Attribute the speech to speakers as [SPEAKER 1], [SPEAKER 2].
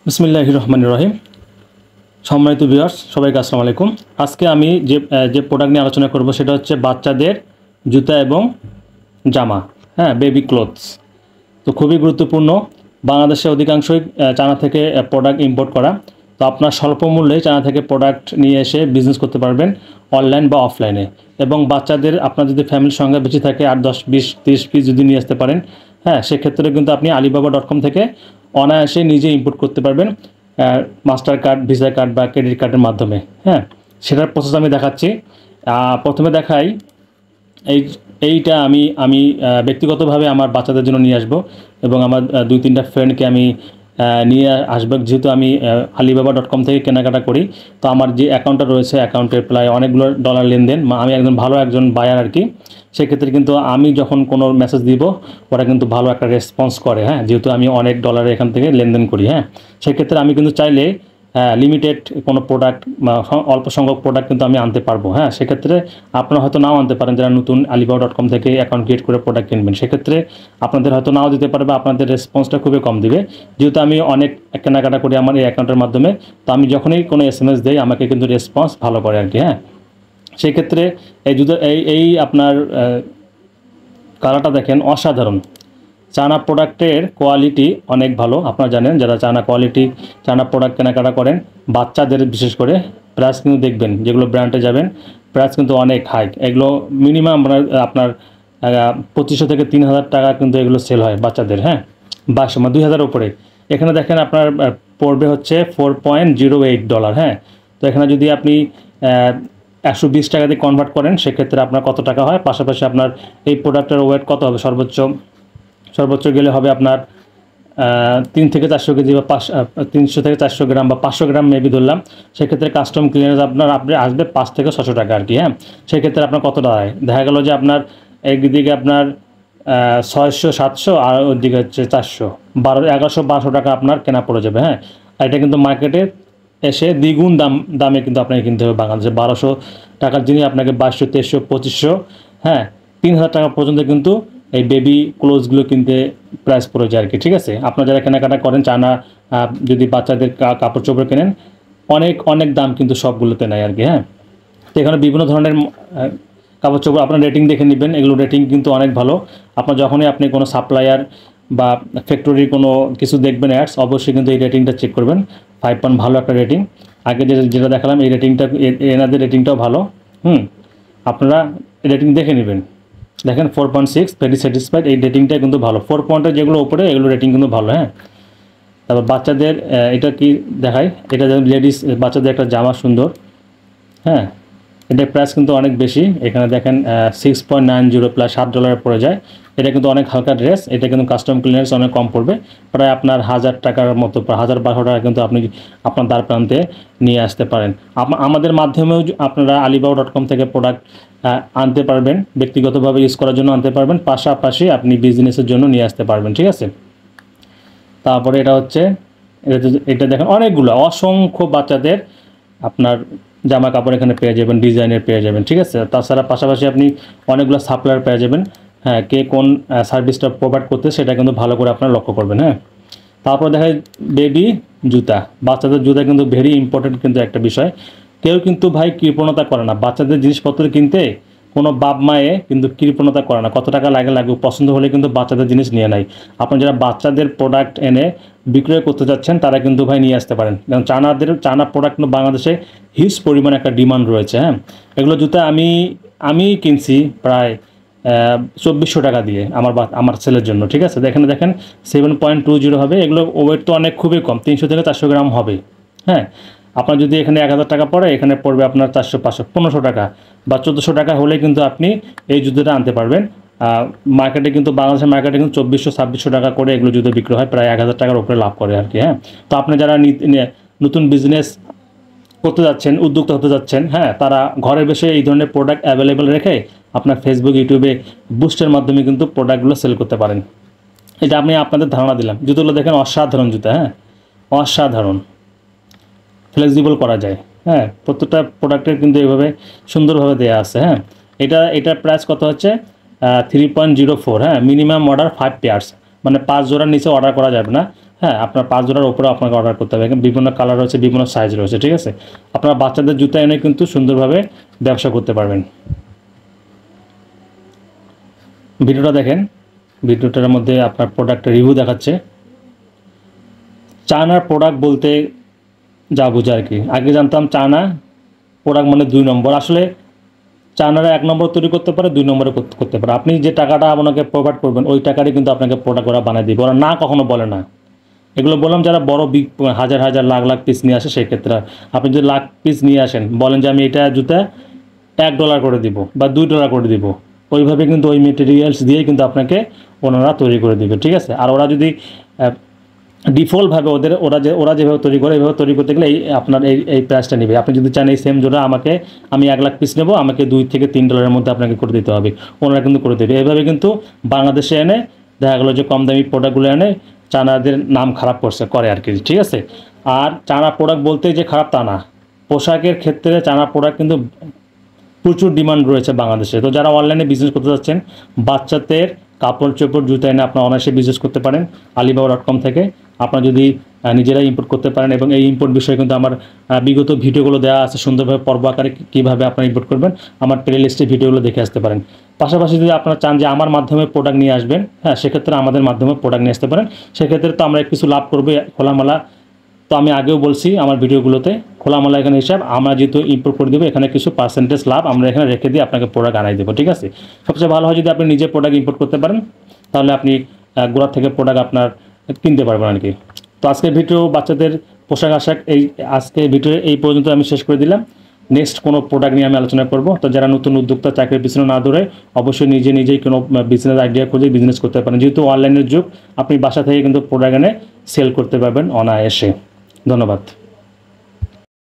[SPEAKER 1] বিসমিল্লাহির রহমানির রহিম। সম্মানিত ভিউয়ার্স, সবাইকে আসসালামু আলাইকুম। আজকে আমি যে প্রোডাক্ট নিয়ে আলোচনা করব সেটা হচ্ছে বাচ্চাদের জুতা এবং জামা, হ্যাঁ, বেবি ক্লোথস। তো খুবই গুরুত্বপূর্ণ। বাংলাদেশে অধিকাংশই চায়না থেকে প্রোডাক্ট ইম্পোর্ট করা। তো আপনার স্বল্প মূল্যে চায়না থেকে প্রোডাক্ট নিয়ে এসে বিজনেস করতে পারবেন অনলাইন বা অফলাইনে। এবং বাচ্চাদের আপনার যদি ফ্যামিলির সংখ্যা বেশি থাকে 8, 10, 20, 30 পিস যদি নিয়ে আসতে পারেন, হ্যাঁ, সেক্ষেত্রে কিন্তু আপনি alibaba.com থেকে অনায়াসে নিজে ইম্পোর্ট করতে পারবেন মাস্টার কার্ড, ভিসা কার্ড বা ক্রেডিট কার্ডের মাধ্যমে। হ্যাঁ, সেটার প্রসেস আমি দেখাচ্ছি। প্রথমে দেখাই এইটা আমি আমি ব্যক্তিগতভাবে আমার বাচ্চাদের জন্য নিয়ে আসবো এবং আমার 2-3টা ফ্রেন্ডকে আমি নিয়ে আসবো। যেহেতু আমি alibaba.com থেকে কেনাকাটা করি, তো আমার যে অ্যাকাউন্টটা রয়েছে অ্যাকাউন্টের প্রায় অনেকগুলো ডলার লেনদেন, আমি একজন বায়ার আর কি। সেক্ষেত্রে কিন্তু আমি যখন কোনো মেসেজ দিব ওরা কিন্তু ভালো একটা রেসপন্স করে, হ্যাঁ, যেহেতু আমি অনেক ডলারে এখান থেকে লেনদেন করি। হ্যাঁ, সেক্ষেত্রে আমি কিন্তু চাইলে লিমিটেড কোনো প্রোডাক্ট বা অল্প সংখ্যক প্রোডাক্ট কিন্তু আমি আনতে পারবো। হ্যাঁ, সেক্ষেত্রে আপনারা হয়তো নাও আনতে পারেন, যারা নতুন alibaba.com থেকে অ্যাকাউন্ট ক্রিয়েট করে প্রোডাক্ট কিনবেন। সেক্ষেত্রে আপনাদের হয়তো নাও দিতে পারবে, আপনাদের রেসপন্সটা খুবই কম দিবে। যেহেতু আমি অনেক কেনাকাটা করি আমার এই অ্যাকাউন্টের মাধ্যমে, তো আমি যখনই কোনো SMS দেই আমাকে কিন্তু রেসপন্স ভালো করে আর কি। হ্যাঁ, সেক্ষেত্রে এই আপনার কালারটা দেখেন, অসাধারণ। চায়না প্রোডাক্টের কোয়ালিটি অনেক ভালো। আপনারা জানেন, যারা চায়না প্রোডাক্ট কেনাকাটা করেন, বাচ্চাদের বিশেষ করে প্রাইস কিন্তু দেখবেন, যেগুলো ব্র্যান্ডে যাবেন প্রাইস কিন্তু অনেক হাই। এগুলো মিনিমাম আপনার 2500 থেকে 3000 টাকা কিন্তু এগুলো সেল হয় বাচ্চাদের। হ্যাঁ, 2000 উপরে। এখানে দেখেন আপনার পড়বে হচ্ছে $4.08। হ্যাঁ, তো এখানে যদি আপনি 120 টাকা দিয়ে কনভার্ট করেন সেক্ষেত্রে আপনার কত টাকা হয়, পাশাপাশি আপনার এই প্রোডাক্টের ওয়েট কত হবে, সর্বোচ্চ গেলে হবে আপনার 3 থেকে 400 কেজি বা 300 থেকে 400 গ্রাম বা 500 গ্রাম মেবি ধরলাম। সেক্ষেত্রে কাস্টম ক্লিয়ারেন্স আপনার আসবে 5 থেকে 600 টাকা আর কি। হ্যাঁ, সেক্ষেত্রে আপনার কত দাঁড়ায়, দেখা গেল যে আপনার একদিকে আপনার 600, 700 আর ওইদিকে হচ্ছে 400, 1100-1200 টাকা আপনার কেনা পড়ে যাবে। হ্যাঁ, এটা কিন্তু মার্কেটে এসে দ্বিগুণ দামে কিন্তু আপনাকে কিনতে হবে। বাংলাদেশে 1200 টাকার জিনিস আপনাকে 2200, 2300, 2500, হ্যাঁ, 3000 টাকা পর্যন্ত কিন্তু এই বেবি ক্লোথসগুলো কিনতে প্রাইস পড়ে যায় আর কি। ঠিক আছে, আপনারা যারা কেনাকাটা করেন চায়না, যদি বাচ্চাদের কাপড় চোপড় কেনেন, অনেক দাম কিন্তু সবগুলোতে নেয় আর কি। হ্যাঁ, তো এখানে বিভিন্ন ধরনের কাপড় চোপড় আপনার রেটিং দেখে নেবেন। এগুলো রেটিং কিন্তু অনেক ভালো। আপনার যখনই আপনি কোনো সাপ্লায়ার বা ফ্যাক্টরির কোনো কিছু দেখবেন অ্যাডস, অবশ্যই কিন্তু এই রেটিংটা চেক করবেন। 5 ভালো একটা রেটিং। আগে যেটা দেখালাম এই রেটিংটা, এনাদের রেটিংটাও ভালো। আপনারা রেটিং দেখে নেবেন। দেখেন 4.6, ভেরি স্যাটিসফাইড। এই রেটিংটা কিন্তু ভালো। 4 পয়েন্টের যেগুলো উপরে এগুলো রেটিং কিন্তু ভালো। হ্যাঁ, তারপর বাচ্চাদের এটা কি দেখায়, এটা লেডিস বাচ্চাদের একটা জামা সুন্দর। হ্যাঁ, এটার প্রাইস কিন্তু অনেক বেশি। এখানে দেখেন 6.90 প্লাস $7 পড়ে যায়। এটা কিন্তু অনেক হালকা ড্রেস। এটা কিন্তু কাস্টম ক্লিয়ারেন্স অনেক কম পড়বে, প্রায় আপনার 1000 টাকার মতো, 1000-1200 টাকা কিন্তু আপনি আপনার দ্বার প্রান্তে নিয়ে আসতে পারেন। আমাদের মাধ্যমেও আপনারা alibaba.com থেকে প্রোডাক্ট আনতে পারবেন, ব্যক্তিগতভাবে ইউজ করার জন্য আনতে পারবেন, পাশাপাশি আপনি বিজনেসের জন্য নিয়ে আসতে পারবেন। ঠিক আছে, তারপরে এটা হচ্ছে, এটা দেখেন অনেকগুলো, অসংখ্য বাচ্চাদের আপনার জামা কাপড় এখানে পেয়ে যাবেন, ডিজাইনের পেয়ে যাবেন। ঠিক আছে, তাছাড়া পাশাপাশি আপনি অনেকগুলো সাপ্লায়ার পেয়ে যাবেন। হ্যাঁ, কে কোন সার্ভিসটা প্রোভাইড করতে সেটা কিন্তু ভালো করে আপনারা লক্ষ্য করবেন। হ্যাঁ, তারপর দেখায় বেবি জুতা। বাচ্চাদের জুতা কিন্তু ভেরি ইম্পর্টেন্ট কিন্তু একটা বিষয়। কেউ কিন্তু ভাই কৃপণতা করে না বাচ্চাদের জিনিসপত্র কিনতে। কোনো বাপ মায়ে কিন্তু কৃপণতা করে না, কত টাকা লাগুক, পছন্দ হলে কিন্তু বাচ্চাদের জিনিস নিয়ে নেয়। আপনি যারা বাচ্চাদের প্রোডাক্ট এনে বিক্রয় করতে যাচ্ছেন তারা কিন্তু ভাই নিয়ে আসতে পারেন, কারণ চায়না প্রোডাক্ট কিন্তু বাংলাদেশে হিউজ পরিমাণ একটা ডিমান্ড রয়েছে। হ্যাঁ, এগুলো জুতা আমি কিনছি প্রায় 2400 টাকা দিয়ে আমার ছেলের জন্য। ঠিক আছে, দেখেন 7.20 হবে। এগুলো ওয়েট তো খুবই কম, 300 থেকে 400 গ্রাম হবে। হ্যাঁ, আপনার যদি এখানে 1000 টাকা পড়ে, এখানে পড়বে আপনার 400, 500, 1500 টাকা বা 1400 টাকা হলে কিন্তু আপনি এই জুতোটা আনতে পারবেন। মার্কেটে কিন্তু, বাংলাদেশের মার্কেটে কিন্তু 2400-2600 টাকা করে এগুলো জুতো বিক্রি হয়, প্রায় 1000 টাকার উপরে লাভ করে আর কি। হ্যাঁ, তো আপনি যারা নতুন বিজনেস করতে যাচ্ছেন, উদ্যোক্তা হতে যাচ্ছেন, হ্যাঁ, তারা ঘরে বসে এই ধরনের প্রোডাক্ট অ্যাভেলেবেল রেখে আপনার ফেসবুক, ইউটিউবে বুস্টের মাধ্যমে কিন্তু প্রোডাক্টগুলো সেল করতে পারেন। এটা আমি আপনাদের ধারণা দিলাম। জুতোগুলো দেখেন অসাধারণ জুতা। হ্যাঁ, অসাধারণ, ফ্লেক্সিবল করা যায়। হ্যাঁ, প্রত্যেকটা প্রোডাক্টের কিন্তু এইভাবে সুন্দরভাবে দেওয়া আছে। হ্যাঁ, এটার প্রাইস কত হচ্ছে 3.04। হ্যাঁ, মিনিমাম অর্ডার 5 পেয়ার্স, মানে 5 জোড়ার নিচে অর্ডার করা যাবে না। হ্যাঁ, আপনার 5 জোড়ার উপরে আপনাকে অর্ডার করতে হবে। বিভিন্ন কালার রয়েছে, বিভিন্ন সাইজ রয়েছে, ঠিক আছে? আপনারা বাচ্চাদের জুতা এনে কিন্তু সুন্দরভাবে ব্যবসা করতে পারবেন। ভিডিওটা দেখেন, ভিডিওটার মধ্যে আপনার প্রোডাক্টের রিভিউ দেখাচ্ছে। চায়নার প্রোডাক্ট বলতে যা বোঝা আর কি, আগে জানতাম চায়না প্রোডাক্ট মানে 2 নম্বর। আসলে চায়নারা 1 নম্বর তৈরি করতে পারে, 2 নম্বরে করতে পারে। আপনি যে টাকাটা আপনাকে প্রোভাইড করবেন ওই টাকারই কিন্তু আপনাকে প্রোডাক্ট ওরা বানিয়ে দিবে, ওরা না কখনো বলে না। এগুলো বললাম যারা বড় বিগ হাজার হাজার লাখ লাখ পিস নিয়ে আসে সেই ক্ষেত্রে। আপনি যদি লাখ পিস নিয়ে আসেন, বলেন যে আমি এটা জুতা $1 করে দিব বা $2 করে দিব, ওইভাবে কিন্তু ওই মেটেরিয়ালস দিয়েই কিন্তু আপনাকে ওনারা তৈরি করে দিবে, ঠিক আছে? আর ওরা যদি ডিফল্টভাবে ওরা যেভাবে তৈরি করে এইভাবে তৈরি করতে গেলে আপনার এই প্রাইসটা নেবে। আপনি যদি চান এই সেম জোড়া আমি 1 লাখ পিস নেবো, আমাকে $2 থেকে $3 মধ্যে আপনাকে করে দিতে হবে, ওনারা কিন্তু করে দেবে। এইভাবে কিন্তু বাংলাদেশে এনে দেখা গেলো যে কম দামি প্রোডাক্টগুলো এনে চায়নাদের নাম খারাপ করে আর কি, ঠিক আছে? আর চায়না প্রোডাক্ট বলতে যে খারাপ তা না, পোশাকের ক্ষেত্রে চায়না প্রোডাক্ট কিন্তু প্রচুর ডিমান্ড রয়েছে বাংলাদেশে। তো যারা অনলাইনে বিজনেস করতে যাচ্ছেন, বাচ্চাদের কাপড় চোপড় জুতা এনে আপনারা অনায়াসে বিজনেস করতে পারেন alibaba.com থেকে। আপনারা যদি নিজেরাই ইম্পোর্ট করতে পারেন, এবং এই ইম্পোর্ট বিষয়ে কিন্তু আমার বিগত ভিডিওগুলো দেওয়া আছে সুন্দরভাবে পর্ব আকারে কীভাবে আপনারা ইম্পোর্ট করবেন, আমার প্লে লিস্টে ভিডিওগুলো দেখে আসতে পারেন। পাশাপাশি যদি আপনারা চান যে আমার মাধ্যমে প্রোডাক্ট নিয়ে আসবেন, হ্যাঁ, সেক্ষেত্রে আমাদের মাধ্যমে প্রোডাক্ট নিয়ে আসতে পারেন। সেক্ষেত্রে তো আমরা কিছু লাভ করবো খোলামেলা। তো আমি আগেও বলছি আমার ভিডিওগুলোতে, খোলামেলা এখানে হিসাব, আমরা যেহেতু ইম্পোর্ট করে দেবো, এখানে কিছু পার্সেন্টেজ লাভ আমরা এখানে রেখে দিয়ে আপনাকে প্রোডাক্ট আনাই দেবো, ঠিক আছে? সবচেয়ে ভালো হয় যদি আপনি নিজে প্রোডাক্ট ইম্পোর্ট করতে পারেন, তাহলে আপনি গোড়ার থেকে প্রোডাক্ট আপনার কিনতে পারবেন আর কি। তো আজকের ভিডিও বাচ্চাদের পোশাক আশাক আজকে ভিডিও এই পর্যন্ত আমি শেষ করে দিলাম। নেক্সট কোনো প্রোডাক্ট নিয়ে আমি আলোচনা করব। তো যারা নতুন উদ্যোক্তা, চাকরির পিছনে না দৌড়ে অবশ্যই নিজেই কোনো বিজনেস আইডিয়া খুঁজে বিজনেস করতে পারেন। যেহেতু অনলাইনের যুগ, আপনি বাসা থেকে কিন্তু প্রোডাক্ট এনে সেল করতে পারবেন অনায়াসে। ধন্যবাদ।